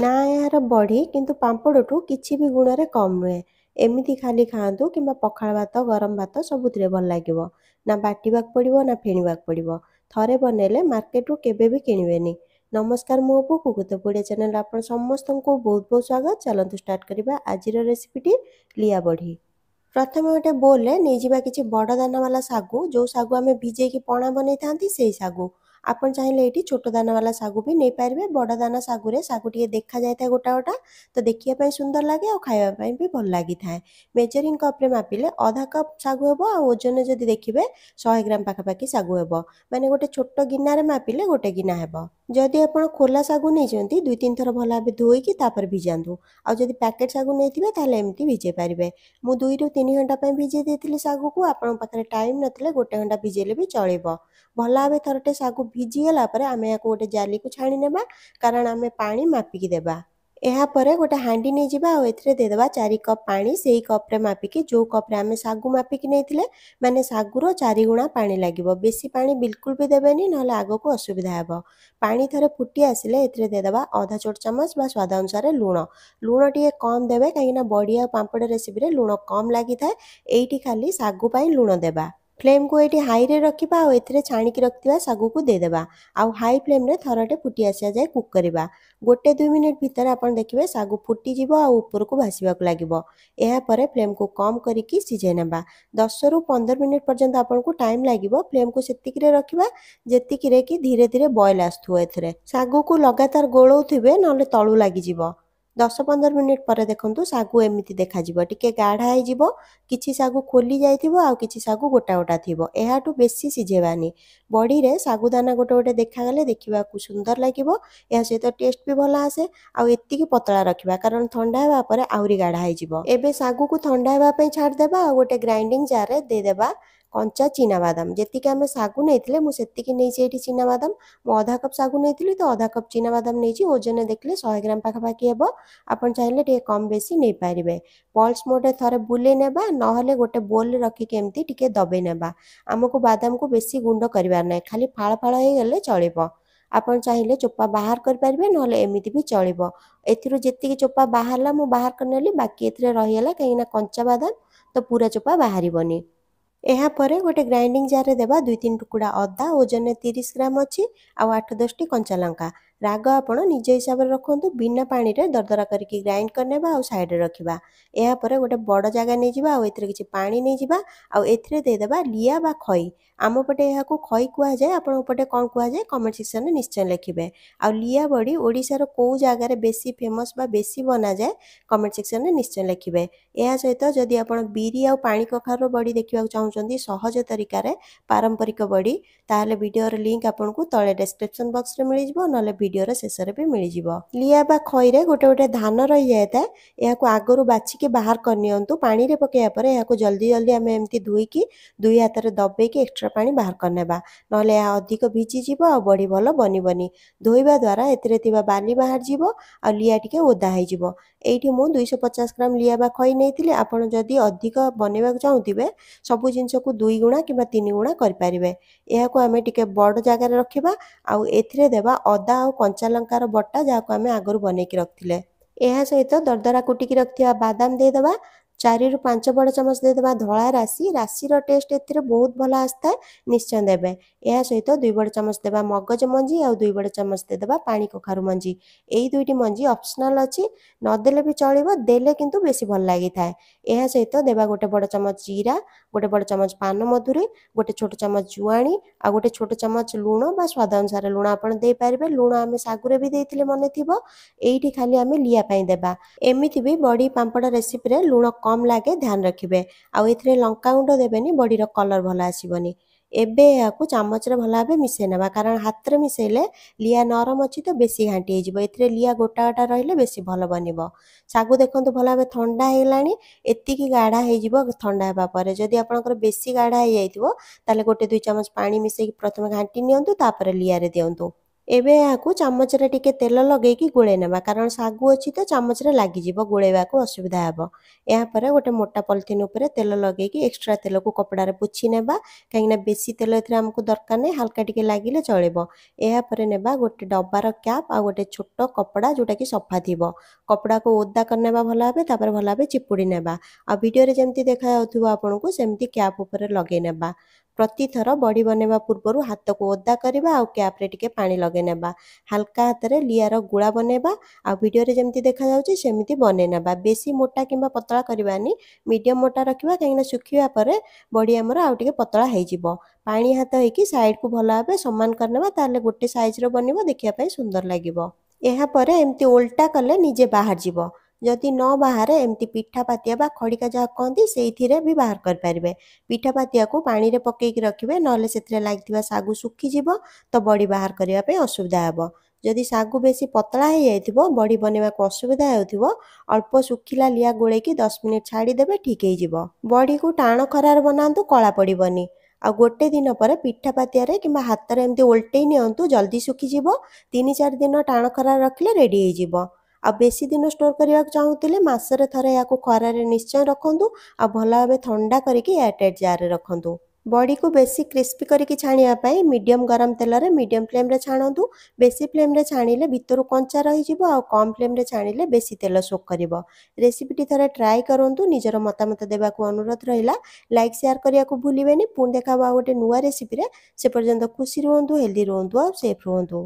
ନା ଏହାର ବଢ଼ି କିନ୍ତୁ ପାମ୍ପଡ଼ଠୁ କିଛି ବି ଗୁଣରେ କମ୍ ନୁହେଁ। ଏମିତି ଖାଲି ଖାଆନ୍ତୁ କିମ୍ବା ପଖାଳ ଭାତ, ଗରମ ଭାତ ସବୁଥିରେ ଭଲ ଲାଗିବ। ନା ବାଟିବାକୁ ପଡ଼ିବ ନା ଫେଣିବାକୁ ପଡ଼ିବ। ଥରେ ବନେଇଲେ ମାର୍କେଟରୁ କେବେ ବି କିଣିବେନି। ନମସ୍କାର, ମୁଁ ଅପୁ, କୁକୁ ତ ବଢ଼ିଆ ଚ୍ୟାନେଲ ଆପଣ ସମସ୍ତଙ୍କୁ ବହୁତ ବହୁତ ସ୍ୱାଗତ। ଚାଲନ୍ତୁ ଷ୍ଟାର୍ଟ କରିବା ଆଜିର ରେସିପିଟି, ଲିଆ ବଢ଼ି। ପ୍ରଥମେ ଗୋଟେ ବୋଲରେ ନେଇଯିବା କିଛି ବଡ଼ ଦାନାବାଲା ଶାଗୁ, ଯେଉଁ ଶାଗୁ ଆମେ ଭିଜେଇକି ପଣା ବନେଇଥାନ୍ତି ସେଇ ଶାଗୁ। ଆପଣ ଚାହିଁଲେ ଏଇଠି ଛୋଟ ଦାନାବାଲା ଶାଗୁ ବି ନେଇପାରିବେ। ବଡ଼ ଦାନା ଶାଗୁରେ ଶାଗୁ ଟିକେ ଦେଖାଯାଇଥାଏ ଗୋଟା ଗୋଟା, ତ ଦେଖିବା ପାଇଁ ସୁନ୍ଦର ଲାଗେ ଆଉ ଖାଇବା ପାଇଁ ବି ଭଲ ଲାଗିଥାଏ। ମେଜରିଂ କପ୍ରେ ମାପିଲେ ଅଧା କପ୍ ଶାଗୁ ହେବ ଆଉ ଓଜନରେ ଯଦି ଦେଖିବେ 100 ଗ୍ରାମ ପାଖାପାଖି ଶାଗୁ ହେବ। ମାନେ ଗୋଟେ ଛୋଟ ଗିନାରେ ମାପିଲେ ଗୋଟେ ଗିନା ହେବ। ଯଦି ଆପଣ ଖୋଲା ଶାଗୁ ନେଇଛନ୍ତି 2-3 ଥର ଭଲ ଭାବେ ଧୋଇକି ତାପରେ ଭିଜାନ୍ତୁ। ଆଉ ଯଦି ପ୍ୟାକେଟ୍ ଶାଗୁ ନେଇଥିବେ ତାହେଲେ ଏମିତି ଭିଜେଇ ପାରିବେ। ମୁଁ 2-3 ଘଣ୍ଟା ପାଇଁ ଭିଜେଇ ଦେଇଥିଲି ଶାଗୁକୁ। ଆପଣଙ୍କ ପାଖରେ ଟାଇମ୍ ନଥିଲେ 1 ଘଣ୍ଟା ଭିଜେଇଲେ ବି ଚଳିବ। ଭଲ ଭାବେ ଥରଟେ ଶାଗୁ ଭିଜିଗଲା ପରେ ଆମେ ଏହାକୁ ଗୋଟେ ଜାଲିକୁ ଛାଣି ନେବା, କାରଣ ଆମେ ପାଣି ମାପିକି ଦେବା। ଏହାପରେ ଗୋଟେ ହାଣ୍ଡି ନେଇଯିବା ଆଉ ଏଥିରେ ଦେଇଦେବା 4 କପ୍ ପାଣି। ସେଇ କପ୍ରେ ମାପିକି, ଯେଉଁ କପ୍ରେ ଆମେ ଶାଗୁ ମାପିକି ନେଇଥିଲେ, ମାନେ ଶାଗୁର 4 ଗୁଣା ପାଣି ଲାଗିବ। ବେଶୀ ପାଣି ବିଲକୁଲ ବି ଦେବେନି, ନହେଲେ ଆଗକୁ ଅସୁବିଧା ହେବ। ପାଣି ଥରେ ଫୁଟି ଆସିଲେ ଏଥିରେ ଦେଇଦେବା ଅଧା ଛୋଟ ଚାମଚ ବା ସ୍ୱାଦ ଅନୁସାରେ ଲୁଣ। ଲୁଣ ଟିକେ କମ୍ ଦେବେ, କାହିଁକିନା ବଡ଼ି ଆଉ ପାମ୍ପଡ଼ ରେସିପିରେ ଲୁଣ କମ୍ ଲାଗିଥାଏ। ଏଇଠି ଖାଲି ଶାଗୁ ପାଇଁ ଲୁଣ ଦେବା। ଫ୍ଲେମ୍କୁ ଏଇଠି ହାଇରେ ରଖିବା ଆଉ ଏଥିରେ ଛାଣିକି ରଖିଥିବା ଶାଗୁକୁ ଦେଇଦେବା। ଆଉ ହାଇ ଫ୍ଲେମ୍ରେ ଥରଟେ ଫୁଟି ଆସିବା ଯାଏ କୁକ୍ କରିବା। 1-2 ମିନିଟ୍ ଭିତରେ ଆପଣ ଦେଖିବେ ଶାଗୁ ଫୁଟିଯିବ ଆଉ ଉପରକୁ ଭାସିବାକୁ ଲାଗିବ। ଏହାପରେ ଫ୍ଲେମ୍କୁ କମ୍ କରିକି ସିଝେଇ ନେବା। 10ରୁ 15 ମିନିଟ୍ ପର୍ଯ୍ୟନ୍ତ ଆପଣଙ୍କୁ ଟାଇମ୍ ଲାଗିବ। ଫ୍ଲେମ୍କୁ ସେତିକିରେ ରଖିବା ଯେତିକିରେ କି ଧୀରେ ଧୀରେ ବଏଲ୍ ଆସୁଥିବ। ଏଥିରେ ଶାଗୁକୁ ଲଗାତାର ଗୋଳଉଥିବେ, ନହେଲେ ତଳୁ ଲାଗିଯିବ। 10-15 ମିନିଟ୍ ପରେ ଦେଖନ୍ତୁ ଶାଗୁ ଏମିତି ଦେଖାଯିବ, ଟିକେ ଗାଢ଼ା ହେଇଯିବ। କିଛି ଶାଗୁ ଖୋଲି ଯାଇଥିବ ଆଉ କିଛି ଶାଗୁ ଗୋଟା ଗୋଟା ଥିବ। ଏହାଠୁ ବେଶୀ ସିଝେଇବାନି। ବଡ଼ିରେ ଶାଗୁଦାନା ଗୋଟେ ଗୋଟେ ଦେଖାଗଲେ ଦେଖିବାକୁ ସୁନ୍ଦର ଲାଗିବ। ଏହା ସହିତ ଟେଷ୍ଟ ବି ଭଲ ଆସେ। ଆଉ ଏତିକି ପତଳା ରଖିବା, କାରଣ ଥଣ୍ଡା ହେବା ପରେ ଆହୁରି ଗାଢ଼ା ହେଇଯିବ। ଏବେ ଶାଗୁକୁ ଥଣ୍ଡା ହେବା ପାଇଁ ଛାଡ଼ିଦେବା ଆଉ ଗୋଟେ ଗ୍ରାଇଣ୍ଡିଙ୍ଗ ଜାର୍ରେ ଦେଇଦେବା କଞ୍ଚା ଚିନାବାଦାମ। ଯେତିକି ଆମେ ଶାଗୁ ନେଇଥିଲେ ମୁଁ ସେତିକି ନେଇଛି ଏଇଠି ଚିନାବାଦାମ। ମୁଁ ଅଧା କପ୍ ଶାଗୁ ନେଇଥିଲି ତ ଅଧା କପ୍ ଚିନାବାଦାମ ନେଇଛି। ଓଜନରେ ଦେଖିଲେ 100 ଗ୍ରାମ ପାଖାପାଖି ହେବ। ଆପଣ ଚାହିଁଲେ ଟିକେ କମ୍ ବେଶୀ ନେଇପାରିବେ। ପଲ୍ସ ମୋଡ଼ରେ ଥରେ ବୁଲେଇ ନେବା, ନହେଲେ ଗୋଟେ ବୋଲରେ ରଖିକି ଏମିତି ଟିକେ ଦବେଇ ନେବା। ଆମକୁ ବାଦାମକୁ ବେଶୀ ଗୁଣ୍ଡ କରିବାର ନାହିଁ, ଖାଲି ଫାଳ ଫାଳ ହେଇଗଲେ ଚଳିବ। ଆପଣ ଚାହିଁଲେ ଚୋପା ବାହାର କରିପାରିବେ, ନହେଲେ ଏମିତି ବି ଚଳିବ। ଏଥିରୁ ଯେତିକି ଚୋପା ବାହାରିଲା ମୁଁ ବାହାର କରିନେଲି, ବାକି ଏଥିରେ ରହିଗଲା, କାହିଁକିନା କଞ୍ଚା ବାଦାମ ତ ପୁରା ଚୋପା ବାହାରିବନି। ଏହାପରେ ଗୋଟେ ଗ୍ରାଇଣ୍ଡିଙ୍ଗ ଜାର୍ରେ ଦେବା 2-3 ଟୁକୁଡ଼ା ଅଦା, ଓଜନରେ 30 ଗ୍ରାମ ଅଛି, ଆଉ 8-10ଟି କଞ୍ଚା ଲଙ୍କା। ରାଗ ଆପଣ ନିଜ ହିସାବରେ ରଖନ୍ତୁ। ବିନା ପାଣିରେ ଦରଦରା କରିକି ଗ୍ରାଇଣ୍ଡ କରିନେବା ଆଉ ସାଇଡ଼ରେ ରଖିବା। ଏହାପରେ ଗୋଟେ ବଡ଼ ଜାଗା ନେଇଯିବା ଆଉ ଏଥିରେ କିଛି ପାଣି ନେଇଯିବା ଆଉ ଏଥିରେ ଦେଇଦେବା ଲିଆ ବା ଖଇ। ଆମ ପଟେ ଏହାକୁ ଖଇ କୁହାଯାଏ, ଆପଣଙ୍କ ପଟେ କ'ଣ କୁହାଯାଏ କମେଣ୍ଟ ସେକ୍ସନରେ ନିଶ୍ଚୟ ଲେଖିବେ। ଆଉ ଲିଆ ବଡ଼ି ଓଡ଼ିଶାର କେଉଁ ଜାଗାରେ ବେଶୀ ଫେମସ୍ ବା ବେଶୀ ବନାଯାଏ କମେଣ୍ଟ ସେକ୍ସନରେ ନିଶ୍ଚୟ ଲେଖିବେ। ଏହା ସହିତ ଯଦି ଆପଣ ବିରି ଆଉ ପାଣି କଖାରୁର ବଡ଼ି ଦେଖିବାକୁ ଚାହୁଁଛନ୍ତି ସହଜ ତରିକାରେ, ପାରମ୍ପରିକ ବଡ଼ି, ତାହେଲେ ଭିଡ଼ିଓର ଲିଙ୍କ୍ ଆପଣଙ୍କୁ ତଳେ ଡେସ୍କ୍ରିପ୍ସନ୍ ବକ୍ସରେ ମିଳିଯିବ, ନହେଲେ ଭିଡ଼ିଓର ଶେଷରେ ବି ମିଳିଯିବ। ଲିଆ ବା ଖଇରେ ଗୋଟେ ଗୋଟେ ଧାନ ରହିଯାଇଥାଏ। ଏହାକୁ ଆଗରୁ ବାଛିକି ବାହାର କରିନିଅନ୍ତୁ। ପାଣିରେ ପକାଇବା ପରେ ଏହାକୁ ଜଲ୍ଦି ଜଲ୍ଦି ଆମେ ଏମିତି ଧୋଇକି 2 ହାତରେ ଦବେଇକି ଏକ୍ସଟ୍ରା ପାଣି ବାହାର କରିନେବା, ନହେଲେ ଏହା ଅଧିକ ଭିଜିଯିବ ଆଉ ବଡ଼ି ଭଲ ବନିବନି। ଧୋଇବା ଦ୍ୱାରା ଏଥିରେ ଥିବା ବାଲି ବାହାରିଯିବ ଆଉ ଲିଆ ଟିକେ ଓଦା ହେଇଯିବ। ଏଇଠି ମୁଁ 250 ଗ୍ରାମ ଲିଆ ବା ଖଇ ନେଇଥିଲି। ଆପଣ ଯଦି ଅଧିକ ବନେଇବାକୁ ଚାହୁଁଥିବେ ସବୁ ଜିନିଷକୁ 2 ଗୁଣା କିମ୍ବା 3 ଗୁଣା କରିପାରିବେ। ଏହାକୁ ଆମେ ଟିକେ ବଡ଼ ଜାଗାରେ ରଖିବା ଆଉ ଏଥିରେ ଦେବା ଅଦା ଆଉ କଞ୍ଚା ଲଙ୍କାର ବଟା, ଯାହାକୁ ଆମେ ଆଗରୁ ବନେଇକି ରଖିଥିଲେ। ଏହା ସହିତ ଦରଦରା କୁଟିକି ରଖିଥିବା ବାଦାମ ଦେଇଦେବା। 4ରୁ 5 ବଡ଼ ଚାମଚ ଦେଇଦେବା ଧଳା ରାଶି। ରାଶିର ଟେଷ୍ଟ ଏଥିରେ ବହୁତ ଭଲ ଆସିଥାଏ, ନିଶ୍ଚୟ ଦେବେ। ଏହା ସହିତ 2 ବଡ଼ ଚାମଚ ଦେବା ମଗଜ ମଞ୍ଜି ଆଉ 2 ବଡ଼ ଚାମଚ ଦେଇଦେବା ପାଣି କଖାରୁ ମଞ୍ଜି। ଏଇ ଦୁଇଟି ମଞ୍ଜି ଅପସନାଲ୍ ଅଛି, ନଦେଲେ ବି ଚଳିବ, ଦେଲେ କିନ୍ତୁ ବେଶୀ ଭଲ ଲାଗିଥାଏ। ଏହା ସହିତ ଦେବା ଗୋଟେ ବଡ଼ ଚାମଚ ଜିରା, ଗୋଟେ ବଡ଼ ଚାମଚ ପାନମଧୁରୀ, ଗୋଟେ ଛୋଟ ଚାମଚ ଜୁଆଣି ଆଉ ଗୋଟେ ଛୋଟ ଚାମଚ ଲୁଣ ବା ସ୍ୱାଦ ଅନୁସାରେ ଲୁଣ ଆପଣ ଦେଇପାରିବେ। ଲୁଣ ଆମେ ଶାଗୁରେ ବି ଦେଇଥିଲେ ମନେ ଥିବ। ଏଇଠି ଖାଲି ଆମେ ଲିଆ ପାଇଁ ଦେବା। ଏମିତି ବି ବଡ଼ି ପାମ୍ପଡ଼ ରେସିପିରେ ଲୁଣ କମ୍ ଲାଗେ, ଧ୍ୟାନ ରଖିବେ। ଆଉ ଏଥିରେ ଲଙ୍କାଗୁଣ୍ଡ ଦେବେନି, ବଡ଼ିର କଲର୍ ଭଲ ଆସିବନି। ଏବେ ଏହାକୁ ଚାମଚରେ ଭଲ ଭାବେ ମିଶାଇ ନେବା, କାରଣ ହାତରେ ମିଶାଇଲେ ଲିଆ ନରମ ଅଛି ତ ବେଶୀ ଘାଣ୍ଟି ହେଇଯିବ। ଏଥିରେ ଲିଆ ଗୋଟା ଗୋଟା ରହିଲେ ବେଶୀ ଭଲ ବନିବ। ଶାଗୁ ଦେଖନ୍ତୁ ଭଲ ଭାବେ ଥଣ୍ଡା ହେଇଗଲାଣି। ଏତିକି ଗାଢ଼ା ହେଇଯିବ ଥଣ୍ଡା ହେବା ପରେ। ଯଦି ଆପଣଙ୍କର ବେଶୀ ଗାଢ଼ା ହେଇଯାଇଥିବ ତାହେଲେ 1-2 ଚାମଚ ପାଣି ମିଶାଇକି ପ୍ରଥମେ ଘାଣ୍ଟି ନିଅନ୍ତୁ, ତାପରେ ଲିଆରେ ଦିଅନ୍ତୁ। ଏବେ ଏହାକୁ ଚାମଚରେ ଟିକେ ତେଲ ଲଗେଇକି ଗୋଳେଇ ନେବା କାରଣ ଶାଗୁ ଅଛି ତ ଚାମଚରେ ଲାଗିଯିବ, ଗୋଳେଇବାକୁ ଅସୁବିଧା ହେବ। ଏହାପରେ ଗୋଟେ ମୋଟା ପଲିଥିନ୍ ଉପରେ ତେଲ ଲଗେଇକି ଏକ୍ସଟ୍ରା ତେଲକୁ କପଡ଼ାରେ ପୋଛି ନେବା, କାହିଁକିନା ବେଶୀ ତେଲ ଏଥିରେ ଆମକୁ ଦରକାର ନାହିଁ, ହାଲକା ଟିକେ ଲାଗିଲେ ଚଳିବ। ଏହାପରେ ନେବା ଗୋଟେ ଡବାର କ୍ୟାପ୍ ଆଉ ଗୋଟେ ଛୋଟ କପଡ଼ା ଯେଉଁଟାକି ସଫା ଥିବ। କପଡ଼ାକୁ ଓଦା କରିନେବା ଭଲ ଭାବେ, ତାପରେ ଭଲ ଭାବେ ଚିପୁଡ଼ି ନେବା। ଆଉ ଭିଡ଼ିଓରେ ଯେମିତି ଦେଖାଯାଉଥିବ ଆପଣଙ୍କୁ ସେମିତି କ୍ୟାପ୍ ଉପରେ ଲଗେଇ ନେବା। ପ୍ରତିଥର ବଡ଼ି ବନେଇବା ପୂର୍ବରୁ ହାତକୁ ଓଦା କରିବା ଆଉ କ୍ୟାପ୍ରେ ଟିକେ ପାଣି ଲଗେଇ ନେବା। ହାଲକା ହାତରେ ଲିଆର ଗୁଳା ବନେଇବା ଆଉ ଭିଡ଼ିଓରେ ଯେମିତି ଦେଖାଯାଉଛି ସେମିତି ବନେଇ ନେବା। ବେଶୀ ମୋଟା କିମ୍ବା ପତଳା କରିବାନି, ମିଡ଼ିୟମ୍ ମୋଟା ରଖିବା, କାହିଁକିନା ଶୁଖିବା ପରେ ବଡ଼ି ଆମର ଆଉ ଟିକେ ପତଳା ହେଇଯିବ। ପାଣି ହାତ ହେଇକି ସାଇଡ଼କୁ ଭଲ ଭାବେ ସମାନ କରିନେବା, ତାହେଲେ ଗୋଟେ ସାଇଜ୍ର ବନିବ, ଦେଖିବା ପାଇଁ ସୁନ୍ଦର ଲାଗିବ। ଏହାପରେ ଏମିତି ଓଲଟା କଲେ ନିଜେ ବାହାରିଯିବ। ଯଦି ନ ବାହାରେ ଏମିତି ପିଠା ପାତିଆ ବା ଖଡ଼ିକା ଯାହା କହନ୍ତି ସେଇଥିରେ ବି ବାହାର କରିପାରିବେ। ପିଠା ପାତିଆକୁ ପାଣିରେ ପକେଇକି ରଖିବେ, ନହେଲେ ସେଥିରେ ଲାଗିଥିବା ଶାଗୁ ଶୁଖିଯିବ ତ ବଡ଼ି ବାହାର କରିବା ପାଇଁ ଅସୁବିଧା ହେବ। ଯଦି ଶାଗୁ ବେଶୀ ପତଳା ହେଇଯାଇଥିବ, ବଡ଼ି ବନେଇବାକୁ ଅସୁବିଧା ହେଉଥିବ, ଅଳ୍ପ ଶୁଖିଲା ଲିଆ ଗୋଳେଇକି 10 ମିନିଟ୍ ଛାଡ଼ିଦେବେ, ଠିକ୍ ହେଇଯିବ। ବଡ଼ିକୁ ଟାଣ ଖରାରେ ବନାନ୍ତୁ, କଳା ପଡ଼ିବନି। ଆଉ ଗୋଟେ ଦିନ ପରେ ପିଠା ପାତିଆରେ କିମ୍ବା ହାତରେ ଏମିତି ଓଲଟେଇ ନିଅନ୍ତୁ, ଜଲ୍ଦି ଶୁଖିଯିବ। 3-4 ଦିନ ଟାଣ ଖରାରେ ରଖିଲେ ରେଡ଼ି ହେଇଯିବ। ଆଉ ବେଶୀ ଦିନ ଷ୍ଟୋର୍ କରିବାକୁ ଚାହୁଁଥିଲେ ମାସରେ ଥରେ ଏହାକୁ ଖରାରେ ନିଶ୍ଚୟ ରଖନ୍ତୁ ଆଉ ଭଲ ଭାବେ ଥଣ୍ଡା କରିକି ଏୟାରଟାଇଟ୍ ଜାର୍ରେ ରଖନ୍ତୁ। ବଡ଼ିକୁ ବେଶୀ କ୍ରିସ୍ପି କରିକି ଛାଣିବା ପାଇଁ ମିଡ଼ିୟମ୍ ଗରମ ତେଲରେ ମିଡ଼ିୟମ୍ ଫ୍ଲେମ୍ରେ ଛାଣନ୍ତୁ। ବେଶୀ ଫ୍ଲେମ୍ରେ ଛାଣିଲେ ଭିତରୁ କଞ୍ଚା ରହିଯିବ ଆଉ କମ୍ ଫ୍ଲେମ୍ରେ ଛାଣିଲେ ବେଶୀ ତେଲ ଶୋକ୍ କରିବ। ରେସିପିଟି ଥରେ ଟ୍ରାଏ କରନ୍ତୁ, ନିଜର ମତାମତ ଦେବାକୁ ଅନୁରୋଧ ରହିଲା। ଲାଇକ୍ ସେୟାର କରିବାକୁ ଭୁଲିବେନି। ପୁଣି ଦେଖା ହେବ ଆଉ ଗୋଟେ ନୂଆ ରେସିପିରେ। ସେ ପର୍ଯ୍ୟନ୍ତ ଖୁସି ରୁହନ୍ତୁ, ହେଲ୍ଦି ରୁହନ୍ତୁ ଆଉ ସେଫ୍ ରୁହନ୍ତୁ।